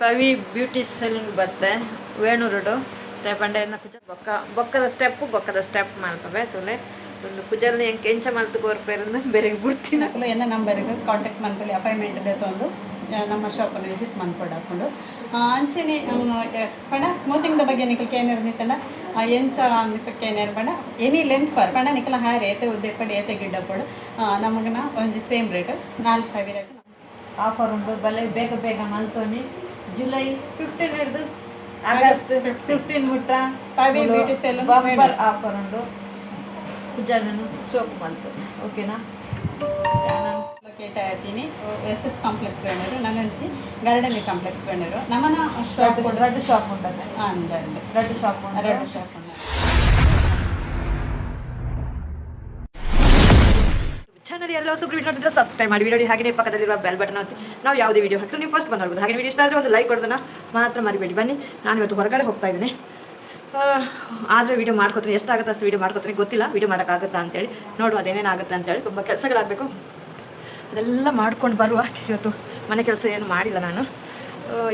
Pavi beauty salon ಬತ್ತೆ ವೇಣೂರುಡು ರೇಪಂಡೆ ಬೊಕ್ಕದ step ಮಾಡ್ತವೆ ತುಲೆ ಒಂದು ಕುಜಲ್ನಿ ಎಂಚ ಮಲ್ತು ಕೋರ್ಪೇರಿಂದ ಬೇರೆಗೆ ಬಿಡ್ತೀನಿ ಎನ್ನ ನಂಬರ್ಗೆ ಕಾಂಟ್ಯಾಕ್ಟ್ ಮಾಡ್ಕೊಳ್ಳಿ ಅಪಾಯಿಂಟ್ಮೆಂಟ್ ಇದೆ ತೊಂದು ನಮ್ಮ ಶಾಪನ್ನು ವಿಸಿಟ್ ಮಾಡ್ಕೊಂಡು ಹಾಕೊಂಡು ಅಂಚೆನೆ ಪಂಡ ಸ್ಮೂತಿಂಗ್ದ ಬಗ್ಗೆ ನಿಖಲ್ಕೆ ಏನಿರು ನಿಂತಂಡ ಎಂಚ ನಿಖಲ್ಕೆ ಏನಿರು ಪಂಡ ಎನಿ ಲೆಂತ್ ಫಾರ್ ಪಂಡ ನಿಖಲ ಹಾರೆ ಏತೆ ಉದ್ದೆ ಪಡಿ ಏತೆ ಗಿಡ್ಡ ಪಡು ನಮಗನ ಒಂಜಿ ಸೇಮ್ ರೇಟ್ 4,000 ಆಫರ್ ಉಂಟು ಬಲೆ ಬೇಗ ಬೇಗ ಮಲ್ತೋನಿ ಜುಲೈ 15 ಹಿಡಿದು ಆಗಸ್ಟ್ 15 ಮುಟ್ಟ Pavi beauty salon bumper offer ಉಂಟು ಕುಜಾಲನು ಸೋಪ್ ಮಲ್ತು ಓಕೆನಾ ಲೊಕೇಟ್ ಆಯ್ತೀನಿ SS ಕಾಂಪ್ಲೆಕ್ಸ್ ಬೇಣರು ನನಂಚಿ ಗಾರ್ಡನ್ ಕಾಂಪ್ಲೆಕ್ಸ್ ಬೇಣರು ನಮ್ಮನ ಶಾಪ್ ರೆಡ್ ಶಾಪ್ ಉಂಟದೆ ಅಂದೆ ರೆಡ್ ಶಾಪ್ ಉಂಟು ಚಾನಲ್ ಎಲ್ಲ ಹೊಸ ವಿಡಿಯೋ ನೋಡಿದ್ರೆ ಸಬ್ಸ್ಕ್ರೈಬ್ ಮಾಡಿ ವಿಡಿಯೋ ಹಾಗೆ ಪಕ್ಕದಲ್ಲಿರುವ ಬೆಲ್ ಬಟನ್ ಒತ್ತಿ ನಾವು ಯಾವುದೇ ವಿಡಿಯೋ ಹಾಕಿದ್ರು ನೀವು ಫಸ್ಟ್ ಬಂದು ಹಾಗೆ ವಿಡಿಯೋ ಇಷ್ಟ ಆದರೆ ಒಂದು ಲೈಕ್ ಕೊಡೋದನ್ನ ಮಾತ್ರ ಮರಿಬೇಡಿ. ಬನ್ನಿ ನಾನು ಇವತ್ತು ಹೊರಗಡೆ ಹೋಗ್ತಾ ಇದ್ದೀನಿ, ಆದರೆ ವಿಡಿಯೋ ಮಾಡ್ಕೋತೀನಿ, ಎಷ್ಟಾಗುತ್ತೆ ಅಷ್ಟು ವಿಡಿಯೋ ಮಾಡ್ಕೋತೀನಿ, ಗೊತ್ತಿಲ್ಲ ವಿಡಿಯೋ ಮಾಡೋಕ್ಕಾಗುತ್ತಾ ಅಂತೇಳಿ, ನೋಡುವ ಅದೇನೇನಾಗುತ್ತೆ ಅಂತೇಳಿ. ತುಂಬ ಕೆಲಸಗಳಾಗಬೇಕು, ಅದೆಲ್ಲ ಮಾಡ್ಕೊಂಡು ಬರುವ. ಇವತ್ತು ಮನೆ ಕೆಲಸ ಏನು ಮಾಡಿಲ್ಲ ನಾನು,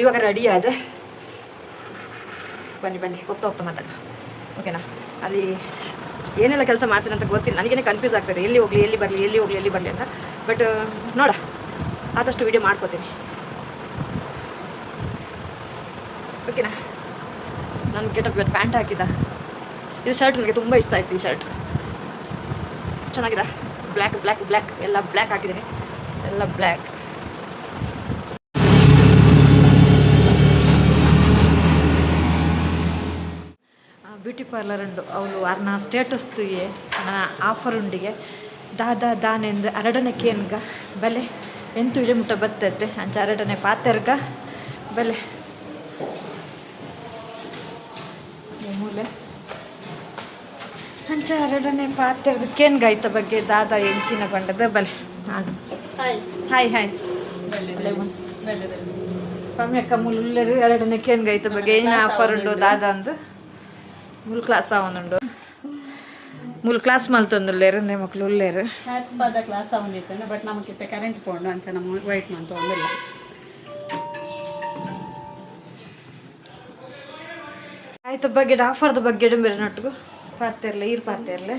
ಇವಾಗ ರೆಡಿ ಆದೆ. ಬನ್ನಿ ಹೋಗ್ತಾ ಮಾತಾಡುವ ಓಕೆನಾ. ಅಲ್ಲಿ ಏನೆಲ್ಲ ಕೆಲಸ ಮಾಡ್ತೀನಿ ಅಂತ ಗೊತ್ತಿಲ್ಲ, ನನಗೇನೆ ಕನ್ಫ್ಯೂಸ್ ಆಗ್ತದೆ, ಎಲ್ಲಿ ಹೋಗಲಿ ಎಲ್ಲಿ ಬರಲಿ ಅಂತ. ಬಟ್ ನೋಡ ಆದಷ್ಟು ವಿಡಿಯೋ ಮಾಡ್ಕೋತೀನಿ ಓಕೆನಾ. ನಾನು ಗೆಟಪ್ ಇವತ್ತು ಪ್ಯಾಂಟ್ ಹಾಕಿದ್ದ, ಇದು ಶರ್ಟ್ ನನಗೆ ತುಂಬ ಇಷ್ಟ ಆಯಿತು. ಈ ಶರ್ಟ್ ಚೆನ್ನಾಗಿದೆ, ಬ್ಲ್ಯಾಕ್ ಎಲ್ಲ ಬ್ಲ್ಯಾಕ್ ಹಾಕಿದ್ದೀನಿ, ಎಲ್ಲ ಬ್ಲ್ಯಾಕ್. ಬ್ಯೂಟಿ ಪಾರ್ಲರ್ ಉಂಡು ಅವಳು ಅರ್ನ ಸ್ಟೇಟಸ್ದು ಆಫರ್ ಉಂಡಿಗೆ ದಾನೆಂದು ಅರಡನೆ ಕೇನ್ಗ ಬೆಲೆ ಎಂಟು ಇಡೆ ಮುಟ್ಟ ಬರ್ತೈತೆ ಅಂಚ ಅರಡನೆ ಪಾತೆರ್ಗ ಬೆಲೆ ಮೂಲೆ ಅಂಚ ಅರಡನೆ ಪಾತೆರ್ಗ ಕೇನ್ಗಾಯ್ತ ಬಗ್ಗೆ ದಾದ ಎಂಚಿನ ಕೊಂಡದ ಬೆಲೆ. ಹಾಯ್ ಪಮ್ಯಕ್ಕ ಮುಲ್ಲರು ಎರಡನೇ ಕೇನ್ಗಾಯ್ತ ಬಗ್ಗೆ ಏನು ಆಫರ್ ಉಂಡು ದಾದ ಅಂದು ಮುಲ್ ಕ್ಲಾಸ್ ಅವನುಂಡು ಮುಲ್ ಕ್ಲಾಸ್ ಮಲ್ತೊಂದುಲ್ಲೇರು ನೇ ಮಕ್ಳು ಉಲ್ಲೇರು ಕ್ಲಾಸ್ ಅವನಿತ್ತು. ಬಟ್ ನಮಗಿತ್ತ ಕರೆಂಟ್ ಪೋಂಡು ಅಂಚ ನಮ್ಮ ವೈಟ್ ಮಂತ್ ಒಂದಿಲ್ಲ. ಆಯ್ತು ಬಗ್ಗೆ ಆಫರ್ದ ಬಗ್ಗೆ ಬೇರೆ ನಟ್ಗು ಪಾರ್ತಿರ್ಲೆ ಈರು ಪಾರ್ತಿರ್ಲೆ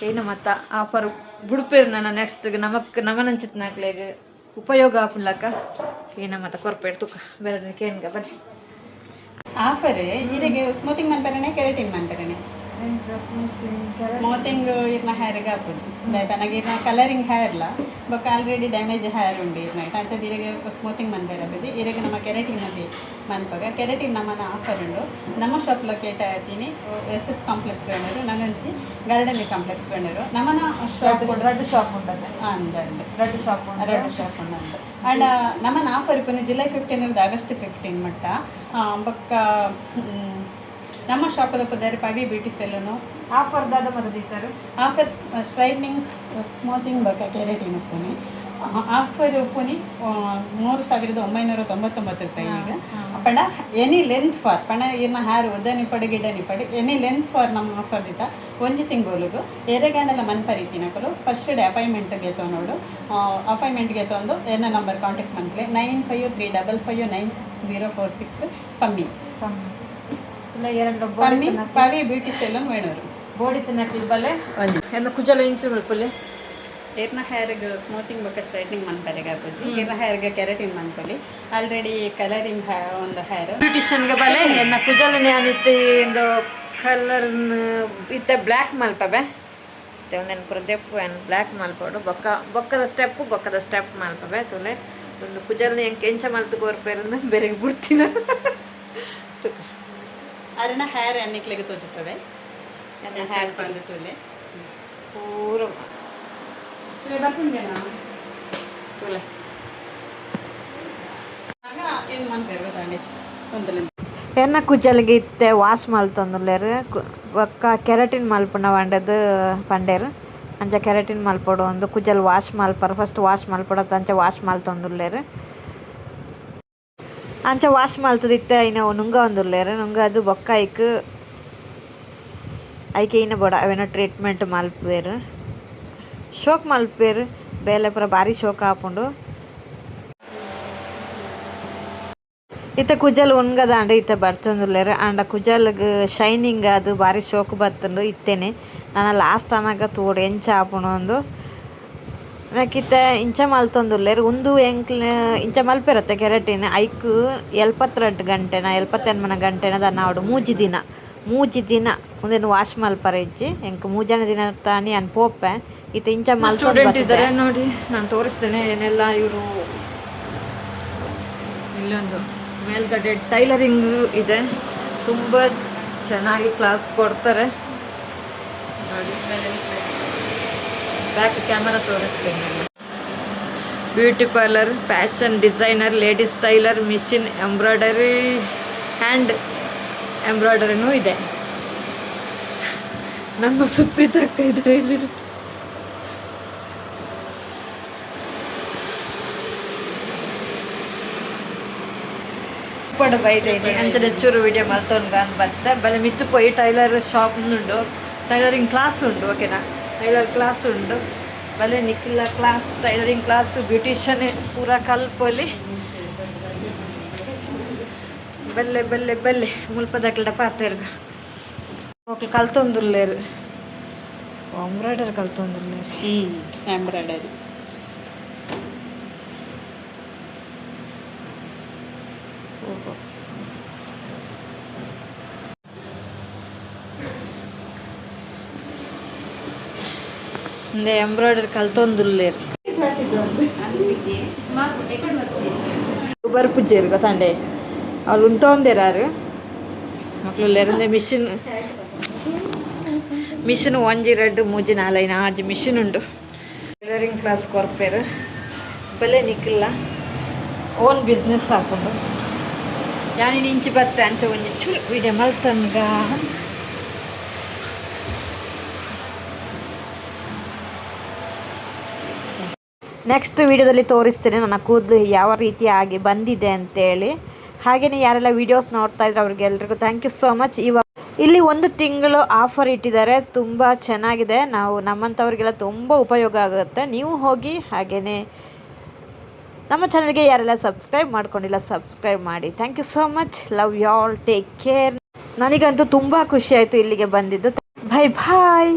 ಏನು ಮತ್ತು ಆಫರ್ ಬಿಡ್ಪೇರು ನಾನು ನೆಕ್ಸ್ಟ್ಗೆ ನಮನಂಚಿತ್ ನಾಕ್ಲೆಗೆ ಉಪಯೋಗ ಆಪುಲ್ಲಕ್ಕ ಏನ ಮತ್ತು ಕೊರ್ಪೇಟ್ ತುಕ ಬೇರೆ ಕೇನ್ಗ ಬನ್ನಿ. ಆಫರ್ ಈರಿಗೆ ಸ್ಮೂತಿಂಗ್ ಮಾಡ್ತಾರನೆ ಕೆರಾಟಿನ್ ಮಾಡ್ತಾರನೆ ಸ್ಮೂತಿಂಗ್ ಇರ್ನ ಹೇರ್ಗೆ ಹಾಕೋದು ನನಗೆ ಇರ್ನ ಕಲರಿಂಗ್ ಹೇರ್ಲ ಬೊಕ್ಕ ಆಲ್ರೆಡಿ ಡ್ಯಾಮೇಜ್ ಹೇರ್ ಉಂಡು ಇರ್ನೈಟ್ ಅಂಚದ ಇರಿಗೆ ಸ್ಮೂತಿಂಗ್ ಮಂತಾರೆ ಹಾಕೋದು ಇರಿಗೆ ನಮ್ಮ ಕೆರಾಟಿನ್ ಅಲ್ಲಿ ಮನ್ಪಾಗ ಕೆರಾಟಿನ್ ನಮ್ಮನ ಆಫರ್ ಉಂಡು. ನಮ್ಮ ಶಾಪ್ ಲೊಕೇಟ್ ಆಯ್ತೀನಿ SS ಕಾಂಪ್ಲೆಕ್ಸ್ ಬೇಣರು ನನಂಚಿ ಗಾರ್ಡನ್ ಕಾಂಪ್ಲೆಕ್ಸ್ ಬೇಣರು ನಮ್ಮನ ಶಾಪ್ ರೆಡ್ ಶಾಪ್ ಉಂಟದೆ ಅಂದೆ ರೆಡ್ ಶಾಪ್ ಉಂಡು ಅಂಡ್ ನಮ್ಮನ ಆಫರ್ ಇಪ್ಪನು ಜುಲೈ 15 ಆಗಸ್ಟ್ 15 ಮಟ್ಟ ಬೊಕ್ಕ ನಮ್ಮ ಶಾಪದ ಪದಾರೆ ಪವಿ ಬ್ಯೂಟಿ ಸಲೂನು ಆಫರ್ ದಾದ ಮರದಿತ್ತಾರೆ ಆಫರ್ ಸ್ಟ್ರೈಟ್ನಿಂಗ್ ಸ್ಮೂತಿಂಗ್ ಬೊಕ್ಕ ಕೆರಾಟಿನ್ ಉಪ್ಪುನಿ ಆಫರ್ ಉಪ್ಪುನಿ 3,999 ರೂಪಾಯಿಗೆ ಪಂಡ ಎನಿ ಲೆಂತ್ ಫಾರ್ ಪಂಡ ಇರ್ನ ಹೇರ್ ಒದ್ದನಿ ಪಡು ಗಿಡ್ಡನಿ ಪಡು ಎನಿ ಲೆಂತ್ ಫಾರ್ ನಮ್ಮ ಆಫರ್ ದಿತ್ತ ಒಂಜಿ ತಿಂಗಳು ಎರೆಗಂಡಲ ಮನ್ಪರಿತಿನಕಲು ಫಸ್ಟ್ ಡೇ ಅಪಾಯಿಂಟ್ಮೆಂಟ್ಗೆ ತೊಗೊಂಡು ಅಪಾಯಿಂಟ್ಮೆಂಟ್ಗೆ ತೊಂದು ಎನ್ನ ನಂಬರ್ ಕಾಂಟ್ಯಾಕ್ಟ್ ಮಾಡ್ಕೊಳ್ಳಿ 9535559646 ಪಮ್ಮಿ ಪವಿ ಬ್ಯೂಟಿ ಸಲೂನ್ ವೇಣೂರು ಬೋಡಿತ ನಕಲು ಬಲೆ ಎಂದು ಕುಜಲ ಇಂಚು ಮಲ್ಪಲೆ ಏರ್ನ ಹೇರ್ಗೆ ಸ್ಮೂತಿಂಗ್ ಬಗ್ಗೆ ಸ್ಟ್ರೈಟ್ನಿಂಗ್ ಮನ್ಪರೆಗೆ ಹಾಕೋಜಿ ಏರ್ನ ಹೇರ್ಗೆ ಕೆರಾಟಿನ್ ಮನ್ಪಲಿ ಆಲ್ರೆಡಿ ಕಲರಿಂಗ್ ಒಂದು ಹೇರ್ ಬ್ಯೂಟಿಷನ್ಗೆ ಬಲೆ ಎನ್ನ ಕುಜಲನೆ ಅನಿತ್ತೆ ಒಂದು ಕಲರ್ ಇತ್ತೆ ಬ್ಲ್ಯಾಕ್ ಮಲ್ಪಬೆ ನೆನಪುರ ದೆಪ್ಪು ಏನು ಬ್ಲ್ಯಾಕ್ ಮಲ್ಪಡು ಬೊಕ್ಕದ ಸ್ಟೆಪ್ ಮಲ್ಪಬೆ ತುಲೆ ಒಂದು ಕುಜಲ್ನಿ ಎಂಚ ಮಲ್ತು ಕೋರ್ಪೇರಿಂದ ಬೇರೆಗೆ ಬಿಡ್ತೀನ ಅರನ ಹೇರ್ ಎನ್ನಿಕ್ಲೆಗೆ ತೋಜುತ್ತವೆ ಹೇರ್ ಬಂದು ತುಲೆ ಪೂರ ತುಲೆ ಆಗ ಏನು ಮಾಡ್ತಾರೆ ಗೊತ್ತಾಂಡಿ ಒಂದಲ್ಲ ಎನ್ನ ಕುಜಲ್ಗೆ ಇತ್ತೆ ವಾಶ್ ಮಲ್ತೊಂದುಲ್ಲೇರು ಒಕ್ಕ ಕೆರಾಟಿನ್ ಮಲ್ಪುನ వండದು ಪಂಡೇರು ಅಂಚ ಕೆರಾಟಿನ್ ಮಲ್ಪೊಡು ಒಂದು ಕುಜಲ್ ವಾಶ್ ಮಲ್ಪರು ಫಸ್ಟ್ ವಾಶ್ ಮಲ್ಪೊಡತ್ತ ಅಂಚ ವಾಶ್ ಮಲ್ತೊಂದುಲ್ಲೇರು ಅಂಚ ವಾಶ್ ಮಲ್ತದಿತ್ತೆ ಐನ ನುಂಗ ಒಂದುಲ್ಲೇರು ನುಂಗ ಅದು ಬೊಕ್ಕ ಐಕೆ ಇನ್ನ ಬೋಡ ಅವೇನೋ ಟ್ರೀಟ್ಮೆಂಟ್ ಮಲ್ಪೇರು ಶೋಕ್ ಮಲ್ಪೇರು ಬೇಲೆ ಪೂರ ಭಾರಿ ಶೋಕ್ ಆಪುಂಡು ಇತ್ತ ಕುಜಲ್ ಉಣ್ಗದ ಇತ್ತ ಬರ್ಚೊಂದುಲ್ಲೇರು ಆಂಡ ಕುಜಲ್ಗ್ ಶೈನಿಂಗ್ ಅದು ಭಾರಿ ಶೋಕು ಬತ್ತುಂಡು ಇತ್ತೇನೆ ನಾನು ಲಾಸ್ಟ್ ಅನ್ನಾಗ ತೋಡು ಎಂಚ ಆಪುಣೊಂದು ನಾಕಿತ್ತ ಇಂಚ ಮಲ್ತೊಂದುಲ್ಲೇರು ಉಂದು ಎಂಕ್ಲ ಇಂಚ ಮಲ್ಪೆರತ್ತೆ ಕೆರಟಿನ ಐಕ್ 72 ಗಂಟೆನ 78 ಗಂಟೆನ ದನ್ನ ಆವಡು ಮೂಜಿ ದಿನ ಒಂದೇನು ವಾಶ್ ಮಲ್ಪರ ಇಜ್ಜಿ ಎಂಕ್ ಮೂಜನೆ ದಿನ ತಾನಿ ಅನ್ ಪೋಪೆ ಇತ್ತ ಇಂಚ ಸ್ಟೂಡೆಂಟ್ ಇದ್ದಾರೆ ಮಲ್ತೊಂದು ನೋಡಿ, ನಾನು ತೋರಿಸ್ತೇನೆ ಏನೆಲ್ಲ ಇವರು. ಇಲ್ಲೊಂದು ಮೇಲ್ಗಡೆ ಟೈಲರಿಂಗ್ ಇದೆ, ತುಂಬ ಚೆನ್ನಾಗಿ ಕ್ಲಾಸ್ ಕೊಡ್ತಾರೆ ನೋಡಿ. ಬ್ಯಾಕ್ ಕ್ಯಾಮರಾ ತೋರಿಸ್ತೇನೆ. Beauty parlour, fashion designer, ladies tailor, machine embroidery, hand ಎಂಬ್ರಾಯ್ಡರಿನೂ ಇದೆ. ನಮ್ಮ ಸುಪ್ರೀತ್ ಅಕ್ಕ ಇದ್ದಾರೆ ಇಲ್ಲಿ. ಪಡ ಬೈದೇನಿ ಅಂಚನೆ ಚೂರು ವಿಡಿಯೋ ಮಲ್ತೊನ್ಗ ಬತ್ತೆ ಬಲೆ ಮಿತ್ತು ಪೋಯಿ ಟೈಲರ್ ಶಾಪ್ ಉಂಡು, ಟೈಲರಿಂಗ್ ಕ್ಲಾಸ್ ಉಂಡು. ಓಕೆನಾ, ಟೈಲರ್ ಕ್ಲಾಸ್ ಉಂಡು ಬಲೆ ನಿಖಿಲ ಕ್ಲಾಸ್, ಟೈಲರಿಂಗ್ ಕ್ಲಾಸ್, ಬ್ಯೂಟಿಷಿಯನ್ ಪೂರ ಕಲ್ಪೊಲಿ ಬಲ್ಲೆ ಬಲ್ಲೆ ಬಲ್ಲೆ ಮುಲ್ಪದಕ್ಲಡ ಪಾತೆರ್ಗ ಮಕ್ಳು ಕಲ್ತೊಂದುಲ್ಲೇರು, ಎಂಬ್ರಾಯ್ಡರಿ ಕಲ್ತೊಂದುಲ್ಲೇರು. ಎಂಬ್ರಾಯ್ಡರಿ ಒಂದೇ ಎಂಬ್ರಾಯ್ಡರಿ ಕಲ್ತೊಂದುಲ್ಲೇರು. ಬರ್ಪುಜೇರು ಗೊತ್ತಾಂಡೆ ಅವ್ಳು ಉಂಟೊಂದೇರಾರು ಮಕ್ಳು ಲೆರಂದೆ ಮಿಷಿನ್ 1 2 3 4 5 ಮಿಷಿನ್ ಉಂಡು. ಟೈಲರಿಂಗ್ ಕ್ಲಾಸ್ ಕೊರ್ಪೇರು ಬಲೆ ನಿಕ್ಕಿಲ್ಲ ಓನ್ ಬಿಸ್ನೆಸ್ ಹಾಕೊಂಡು ಯಾನಿನ ಇಂಚಿ ಬತ್ತೆ ಅಂಚ ಒಂಜಿ ಚೂರು ವಿಡಿಯೋ ಮಲ್ತನ್ಗ. ನೆಕ್ಸ್ಟ್ ವಿಡಿಯೋದಲ್ಲಿ ತೋರಿಸ್ತೇನೆ ನನ್ನ ಕೂದಲು ಯಾವ ರೀತಿಯಾಗಿ ಬಂದಿದೆ ಅಂತೇಳಿ. ಹಾಗೆಯೇ ಯಾರೆಲ್ಲ ವೀಡಿಯೋಸ್ ನೋಡ್ತಾ ಇದ್ರೆ ಅವ್ರಿಗೆಲ್ರಿಗೂ ಥ್ಯಾಂಕ್ ಯು ಸೋ ಮಚ್. ಇಲ್ಲಿ 1 ತಿಂಗಳು ಆಫರ್ ಇಟ್ಟಿದ್ದಾರೆ, ತುಂಬ ಚೆನ್ನಾಗಿದೆ. ನಾವು ನಮ್ಮಂಥವ್ರಿಗೆಲ್ಲ ತುಂಬ ಉಪಯೋಗ ಆಗುತ್ತೆ. ನೀವು ಹೋಗಿ ಹಾಗೆಯೇ ನಮ್ಮ ಚಾನಲ್ಗೆ ಯಾರೆಲ್ಲ ಸಬ್ಸ್ಕ್ರೈಬ್ ಮಾಡ್ಕೊಂಡಿಲ್ಲ ಸಬ್ಸ್ಕ್ರೈಬ್ ಮಾಡಿ. Thank you so much, love you all, take care. ನನಗಂತೂ ತುಂಬ ಖುಷಿ ಆಯಿತು ಇಲ್ಲಿಗೆ ಬಂದಿದ್ದು. ಬಾಯ್ ಬಾಯ್.